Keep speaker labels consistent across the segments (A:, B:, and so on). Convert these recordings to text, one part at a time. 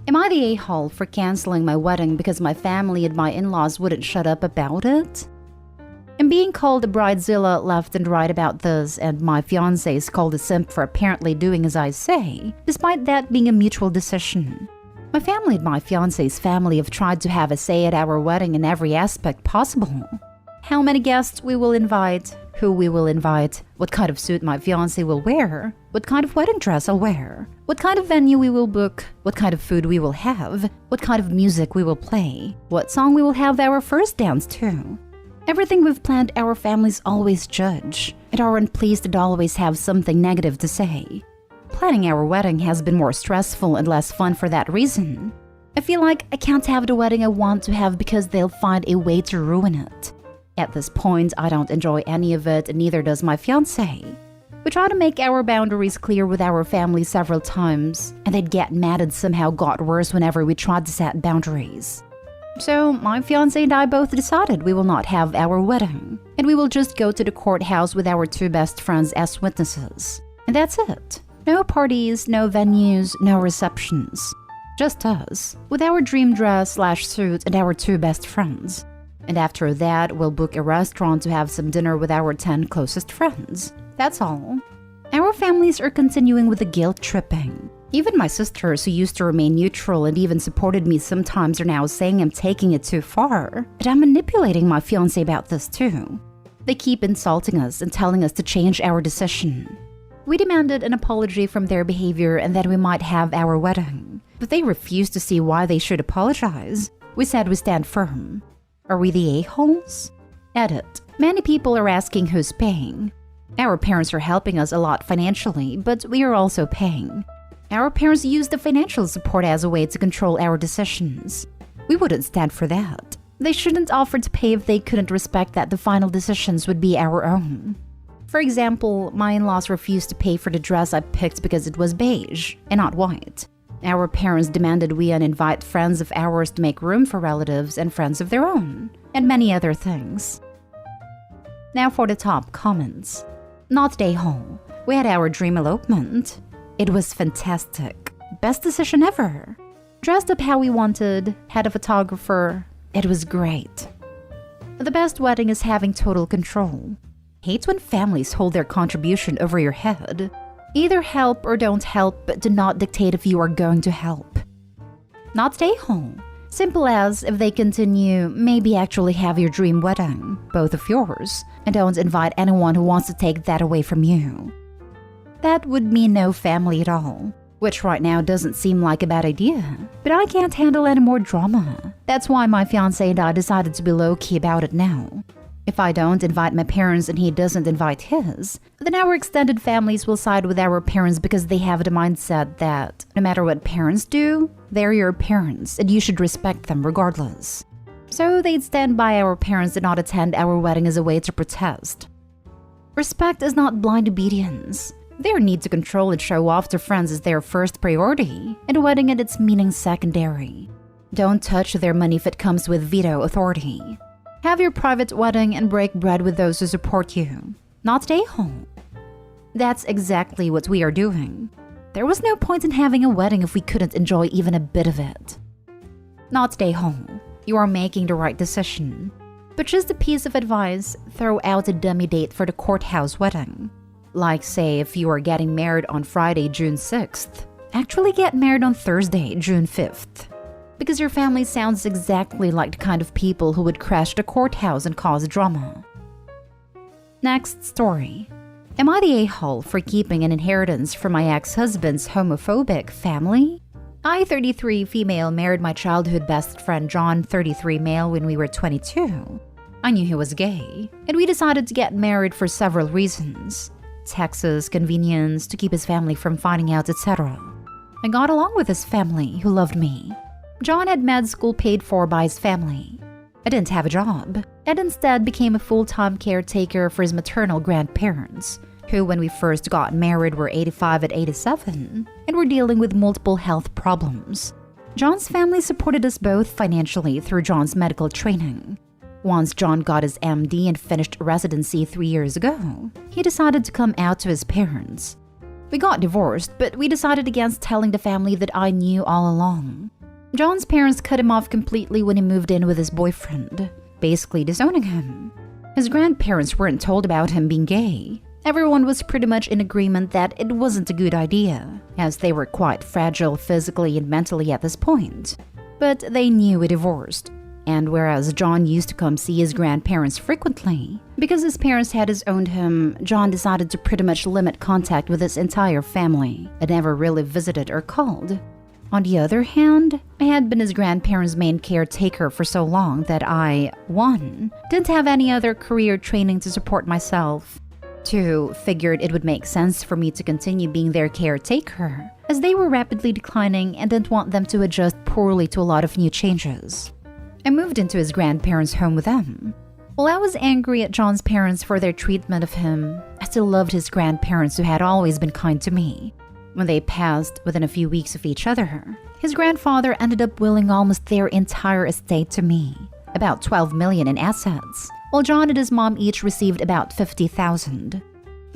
A: Am I the a-hole for canceling my wedding because my family and my in-laws wouldn't shut up about it? I'm being called a bridezilla left and right about this, and my fiancé is called a simp for apparently doing as I say, despite that being a mutual decision. My family and my fiancé's family have tried to have a say at our wedding in every aspect possible. How many guests we will invite, who we will invite, what kind of suit my fiancé will wear, what kind of wedding dress I'll wear, what kind of venue we will book, what kind of food we will have, what kind of music we will play, what song we will have our first dance to. Everything we've planned our families always judge, and aren't pleased and always have something negative to say. Planning our wedding has been more stressful and less fun for that reason. I feel like I can't have the wedding I want to have because they'll find a way to ruin it. At this point, I don't enjoy any of it, and neither does my fiancé. We try to make our boundaries clear with our family several times, and they'd get mad and somehow got worse whenever we tried to set boundaries. So, my fiancé and I both decided we will not have our wedding, and we will just go to the courthouse with our two best friends as witnesses. And that's it. No parties, no venues, no receptions. Just us, with our dream dress/suit and our two best friends. And after that, we'll book a restaurant to have some dinner with our 10 closest friends. That's all. Our families are continuing with the guilt tripping. Even my sisters, who used to remain neutral and even supported me sometimes, are now saying I'm taking it too far. And I'm manipulating my fiancé about this too. They keep insulting us and telling us to change our decision. We demanded an apology from their behavior and that we might have our wedding. But they refused to see why they should apologize. We said we stand firm. Are we the a-holes? Edit. Many people are asking who's paying. Our parents are helping us a lot financially, but we are also paying. Our parents use the financial support as a way to control our decisions. We wouldn't stand for that. They shouldn't offer to pay if they couldn't respect that the final decisions would be our own. For example, my in-laws refused to pay for the dress I picked because it was beige and not white. Our parents demanded we uninvite friends of ours to make room for relatives and friends of their own, and many other things. Now for the top comments. Not day home. We had our dream elopement. It was fantastic. Best decision ever. Dressed up how we wanted, had a photographer. It was great. The best wedding is having total control. Hate when families hold their contribution over your head. Either help or don't help, but do not dictate if you are going to help. Not stay home. Simple as, if they continue, maybe actually have your dream wedding, both of yours, and don't invite anyone who wants to take that away from you. That would mean no family at all, which right now doesn't seem like a bad idea, but I can't handle any more drama. That's why my fiancé and I decided to be low-key about it now. If I don't invite my parents and he doesn't invite his, then our extended families will side with our parents because they have the mindset that no matter what parents do, they're your parents and you should respect them regardless. So they'd stand by our parents and not attend our wedding as a way to protest. Respect is not blind obedience. Their need to control and show off to friends is their first priority, and a wedding and its meaning secondary. Don't touch their money if it comes with veto authority. Have your private wedding and break bread with those who support you. Not stay home. That's exactly what we are doing. There was no point in having a wedding if we couldn't enjoy even a bit of it. Not stay home. You are making the right decision. But just a piece of advice, throw out a dummy date for the courthouse wedding. Like say if you are getting married on Friday, June 6th, actually get married on Thursday, June 5th. Because your family sounds exactly like the kind of people who would crash the courthouse and cause drama. Next story. Am I the a-hole for keeping an inheritance from my ex-husband's homophobic family? I, 33 female, married my childhood best friend John, 33 male, when we were 22. I knew he was gay, and we decided to get married for several reasons. Texas, convenience, to keep his family from finding out, etc. I got along with his family, who loved me. John had med school paid for by his family. I didn't have a job, and instead became a full-time caretaker for his maternal grandparents, who when we first got married were 85 and 87, and were dealing with multiple health problems. John's family supported us both financially through John's medical training. Once John got his MD and finished residency 3 years ago, he decided to come out to his parents. We got divorced, but we decided against telling the family that I knew all along. John's parents cut him off completely when he moved in with his boyfriend, basically disowning him. His grandparents weren't told about him being gay. Everyone was pretty much in agreement that it wasn't a good idea, as they were quite fragile physically and mentally at this point. But they knew he divorced. And whereas John used to come see his grandparents frequently, because his parents had disowned him, John decided to pretty much limit contact with his entire family and never really visited or called. On the other hand, I had been his grandparents' main caretaker for so long that I, 1, didn't have any other career training to support myself. 2, figured it would make sense for me to continue being their caretaker, as they were rapidly declining and didn't want them to adjust poorly to a lot of new changes. I moved into his grandparents' home with them. While I was angry at John's parents for their treatment of him, I still loved his grandparents who had always been kind to me. When they passed within a few weeks of each other, his grandfather ended up willing almost their entire estate to me, about $12 million in assets, while John and his mom each received about $50,000.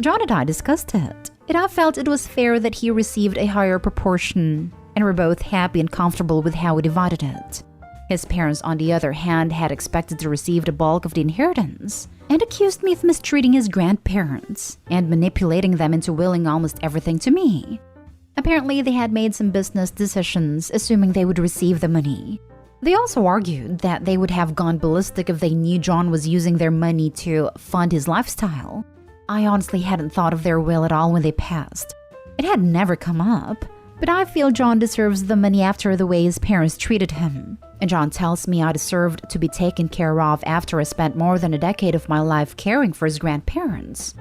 A: John and I discussed it, and I felt it was fair that he received a higher proportion, and were both happy and comfortable with how we divided it. His parents, on the other hand, had expected to receive the bulk of the inheritance and accused me of mistreating his grandparents and manipulating them into willing almost everything to me. Apparently, they had made some business decisions, assuming they would receive the money. They also argued that they would have gone ballistic if they knew John was using their money to fund his lifestyle. I honestly hadn't thought of their will at all when they passed. It had never come up, but I feel John deserves the money after the way his parents treated him. And John tells me I deserved to be taken care of after I spent more than a decade of my life caring for his grandparents.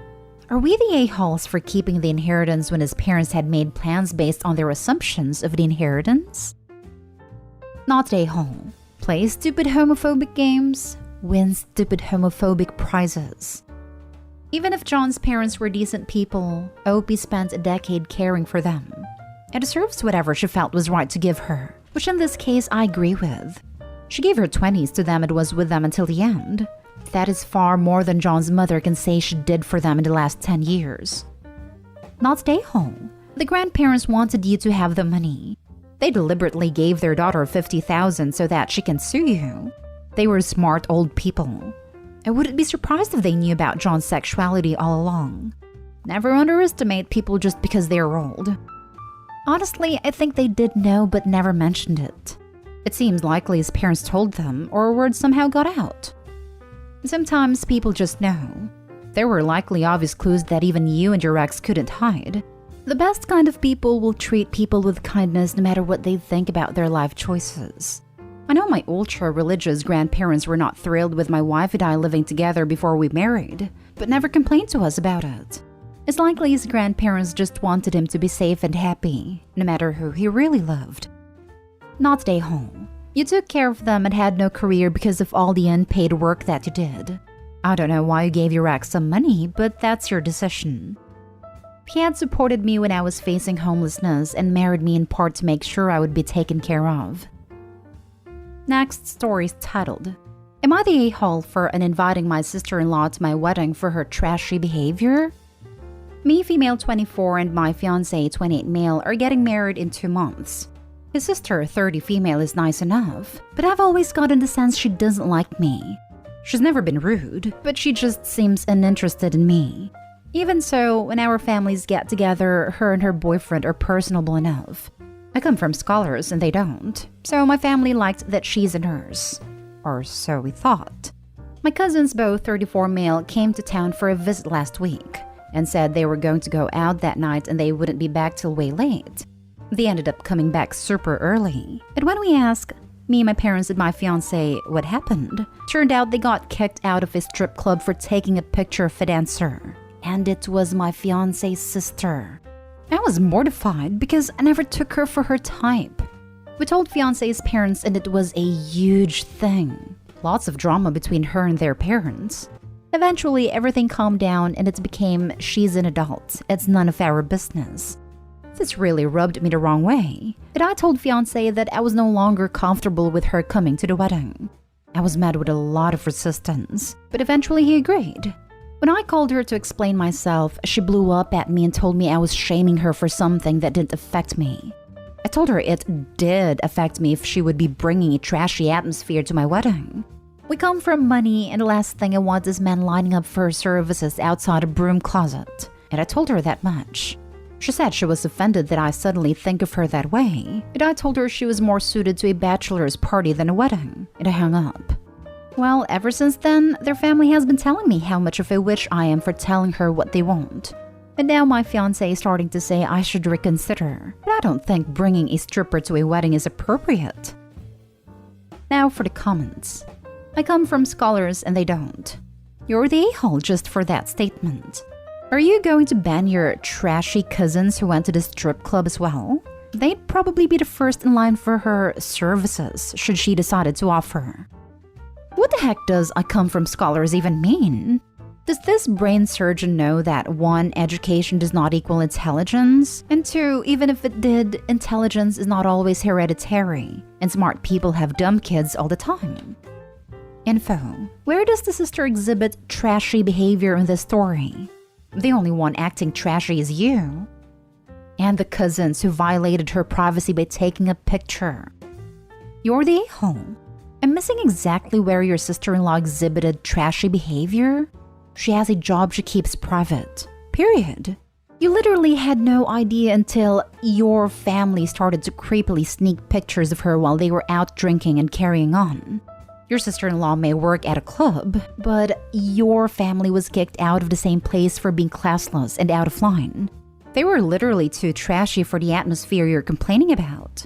A: Are we the a-holes for keeping the inheritance when his parents had made plans based on their assumptions of the inheritance? Not a-hole. Play stupid homophobic games, win stupid homophobic prizes. Even if John's parents were decent people, Opie spent a decade caring for them. It deserves whatever she felt was right to give her, which in this case I agree with. She gave her 20s to them and was with them until the end. That is far more than John's mother can say she did for them in the last 10 years. Not stay home. The grandparents wanted you to have the money. They deliberately gave their daughter $50,000 so that she can sue you. They were smart old people. I wouldn't be surprised if they knew about John's sexuality all along. Never underestimate people just because they're old. Honestly, I think they did know but never mentioned it. It seems likely his parents told them, or word somehow got out. Sometimes people just know. There were likely obvious clues that even you and your ex couldn't hide. The best kind of people will treat people with kindness no matter what they think about their life choices. I know my ultra-religious grandparents were not thrilled with my wife and I living together before we married, but never complained to us about it. It's likely his grandparents just wanted him to be safe and happy, no matter who he really loved. Not stay home. You took care of them and had no career because of all the unpaid work that you did. I don't know why you gave your ex some money, but that's your decision. He had supported me when I was facing homelessness and married me in part to make sure I would be taken care of. Next story is titled, Am I the a-hole for uninviting my sister-in-law to my wedding for her trashy behavior? Me, female 24, and my fiancé, 28 male, are getting married in 2 months. His sister, 30 female, is nice enough, but I've always gotten the sense she doesn't like me. She's never been rude, but she just seems uninterested in me. Even so, when our families get together, her and her boyfriend are personable enough. I come from scholars and they don't, so my family liked that she's a nurse. Or so we thought. My cousins, both 34 male, came to town for a visit last week and said they were going to go out that night and they wouldn't be back till way late. They ended up coming back super early. And when we asked, me, my parents, and my fiancé, what happened, turned out they got kicked out of a strip club for taking a picture of a dancer. And it was my fiancé's sister. I was mortified because I never took her for her type. We told fiancé's parents and it was a huge thing. Lots of drama between her and their parents. Eventually, everything calmed down and it became she's an adult. It's none of our business. This really rubbed me the wrong way. But I told fiancé that I was no longer comfortable with her coming to the wedding. I was met with a lot of resistance, but eventually he agreed. When I called her to explain myself, she blew up at me and told me I was shaming her for something that didn't affect me. I told her it did affect me if she would be bringing a trashy atmosphere to my wedding. We come from money, and the last thing I want is men lining up for services outside a broom closet. And I told her that much. She said she was offended that I suddenly think of her that way, and I told her she was more suited to a bachelor's party than a wedding, and I hung up. Well, ever since then, their family has been telling me how much of a witch I am for telling her what they want. And now my fiancé is starting to say I should reconsider, but I don't think bringing a stripper to a wedding is appropriate. Now for the comments. I come from scholars and they don't. You're the a-hole just for that statement. Are you going to ban your trashy cousins who went to the strip club as well? They'd probably be the first in line for her services should she decided to offer. What the heck does I come from scholars even mean? Does this brain surgeon know that 1, education does not equal intelligence, and 2, even if it did, intelligence is not always hereditary, and smart people have dumb kids all the time? Info. Where does the sister exhibit trashy behavior in this story? The only one acting trashy is you. And the cousins who violated her privacy by taking a picture. You're the a-hole. I'm missing exactly where your sister-in-law exhibited trashy behavior. She has a job she keeps private. Period. You literally had no idea until your family started to creepily sneak pictures of her while they were out drinking and carrying on. Your sister-in-law may work at a club, but your family was kicked out of the same place for being classless and out of line. They were literally too trashy for the atmosphere you're complaining about.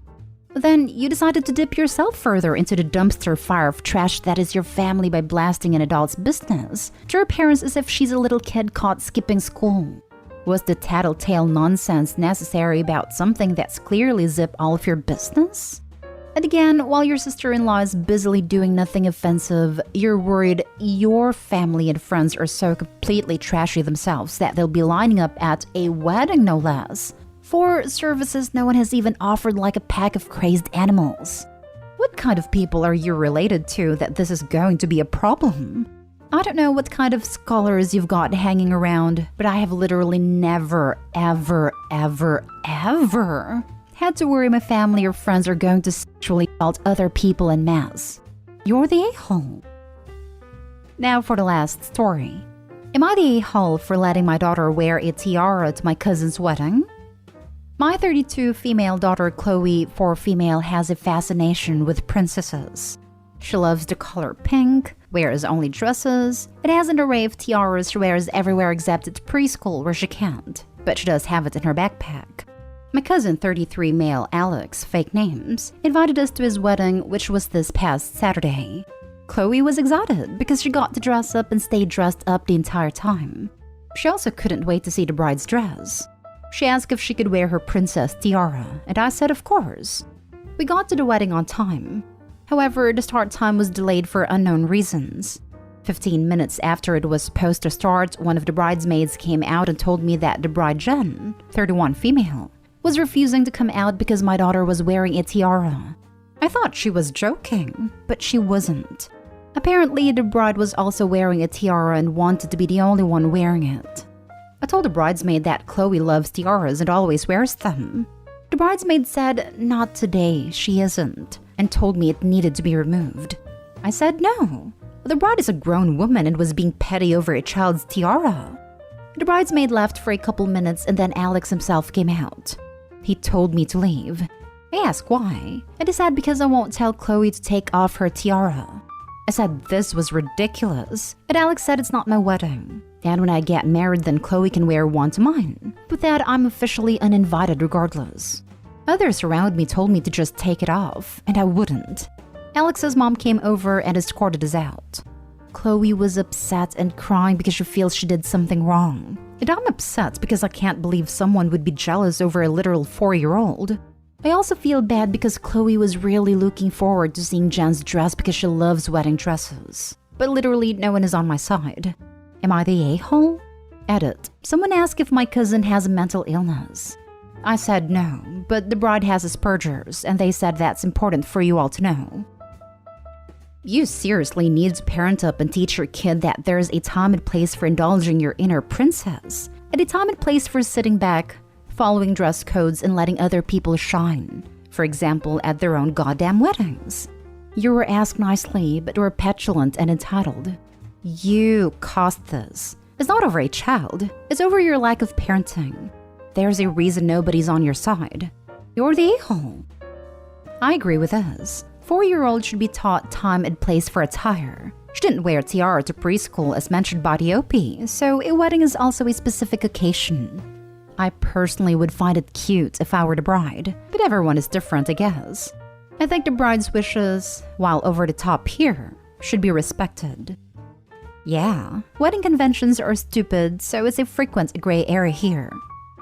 A: Then you decided to dip yourself further into the dumpster fire of trash that is your family by blasting an adult's business to her parents as if she's a little kid caught skipping school. Was the tattletale nonsense necessary about something that's clearly zip all of your business? And again, while your sister-in-law is busily doing nothing offensive, you're worried your family and friends are so completely trashy themselves that they'll be lining up at a wedding, no less, for services no one has even offered, like a pack of crazed animals. What kind of people are you related to that this is going to be a problem? I don't know what kind of scholars you've got hanging around, but I have literally never, ever had to worry my family or friends are going to sexually assault other people en masse. You're the a-hole. Now for the last story. Am I the a-hole for letting my daughter wear a tiara to my cousin's wedding? My 32 female daughter Chloe, 4 female, has a fascination with princesses. She loves the color pink, wears only dresses, and has an array of tiaras she wears everywhere except at preschool where she can't, but she does have it in her backpack. My cousin 33 male Alex, fake names, invited us to his wedding, which was this past Saturday. Chloe was excited because she got to dress up and stay dressed up the entire time. She also couldn't wait to see the bride's dress. She asked if she could wear her princess tiara, and I said of course. We got to the wedding on time. However, the start time was delayed for unknown reasons. 15 minutes after it was supposed to start, one of the bridesmaids came out and told me that the bride Jen, 31 female, was refusing to come out because my daughter was wearing a tiara. I thought she was joking, but she wasn't. Apparently, the bride was also wearing a tiara and wanted to be the only one wearing it. I told the bridesmaid that Chloe loves tiaras and always wears them. The bridesmaid said not today, she isn't, and told me it needed to be removed. I said no. The bride is a grown woman and was being petty over a child's tiara. The bridesmaid left for a couple minutes and then Alex himself came out. He told me to leave. I asked why, and he said because I won't tell Chloe to take off her tiara. I said this was ridiculous, and Alex said it's not my wedding. And when I get married, then Chloe can wear one to mine. But that I'm officially uninvited regardless. Others around me told me to just take it off, and I wouldn't. Alex's mom came over and escorted us out. Chloe was upset and crying because she feels she did something wrong. And I'm upset because I can't believe someone would be jealous over a literal 4-year-old. I also feel bad because Chloe was really looking forward to seeing Jen's dress because she loves wedding dresses. But literally no one is on my side. Am I the a-hole? Edit. Someone asked if my cousin has a mental illness. I said no, but the bride has Asperger's, and they said that's important for you all to know. You seriously need to parent up and teach your kid that there's a time and place for indulging your inner princess, and a time and place for sitting back, following dress codes and letting other people shine. For example, at their own goddamn weddings. You were asked nicely, but were petulant and entitled. You caused this. It's not over a child. It's over your lack of parenting. There's a reason nobody's on your side. You're the a-hole. I agree with this. 4-year-olds should be taught time and place for attire. She didn't wear a tiara to preschool as mentioned by the OP, so a wedding is also a specific occasion. I personally would find it cute if I were the bride, but everyone is different, I guess. I think the bride's wishes, while over the top here, should be respected. Yeah, wedding conventions are stupid, so it's a frequent gray area here.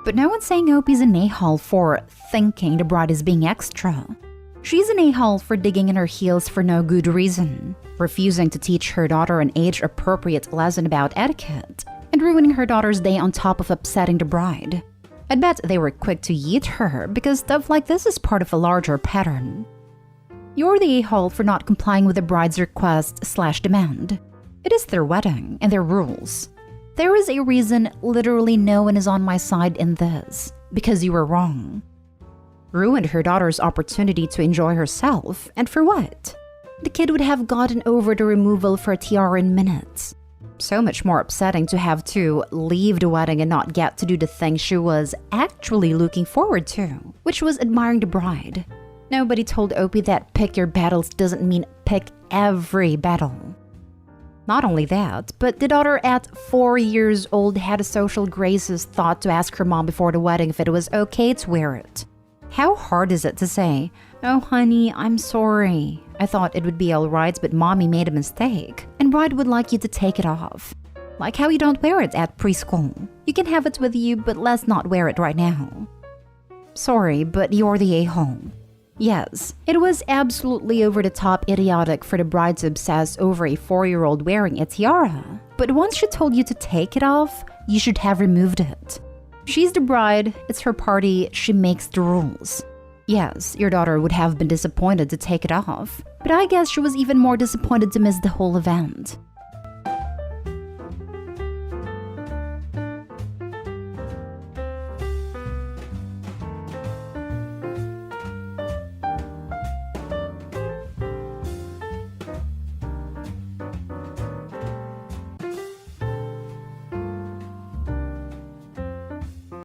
A: But no one's saying OP's an a-hole for thinking the bride is being extra. She's an a-hole for digging in her heels for no good reason, refusing to teach her daughter an age-appropriate lesson about etiquette, and ruining her daughter's day on top of upsetting the bride. I'd bet they were quick to yeet her because stuff like this is part of a larger pattern. You're the a-hole for not complying with the bride's request/demand. It is their wedding and their rules. There is a reason literally no one is on my side in this, because you were wrong. Ruined her daughter's opportunity to enjoy herself, and for what? The kid would have gotten over the removal for a tiara in minutes. So much more upsetting to have to leave the wedding and not get to do the thing she was actually looking forward to, which was admiring the bride. Nobody told Opie that pick your battles doesn't mean pick every battle. Not only that, but the daughter at 4 years old had a social graces thought to ask her mom before the wedding if it was okay to wear it. How hard is it to say, "Oh honey, I'm sorry. I thought it would be alright, but mommy made a mistake, and bride would like you to take it off." Like how you don't wear it at preschool. You can have it with you, but let's not wear it right now. Sorry, but you're the a-hole. Yes, it was absolutely over-the-top idiotic for the bride to obsess over a 4-year-old wearing a tiara. But once she told you to take it off, you should have removed it. She's the bride, it's her party, she makes the rules. Yes, your daughter would have been disappointed to take it off, but I guess she was even more disappointed to miss the whole event.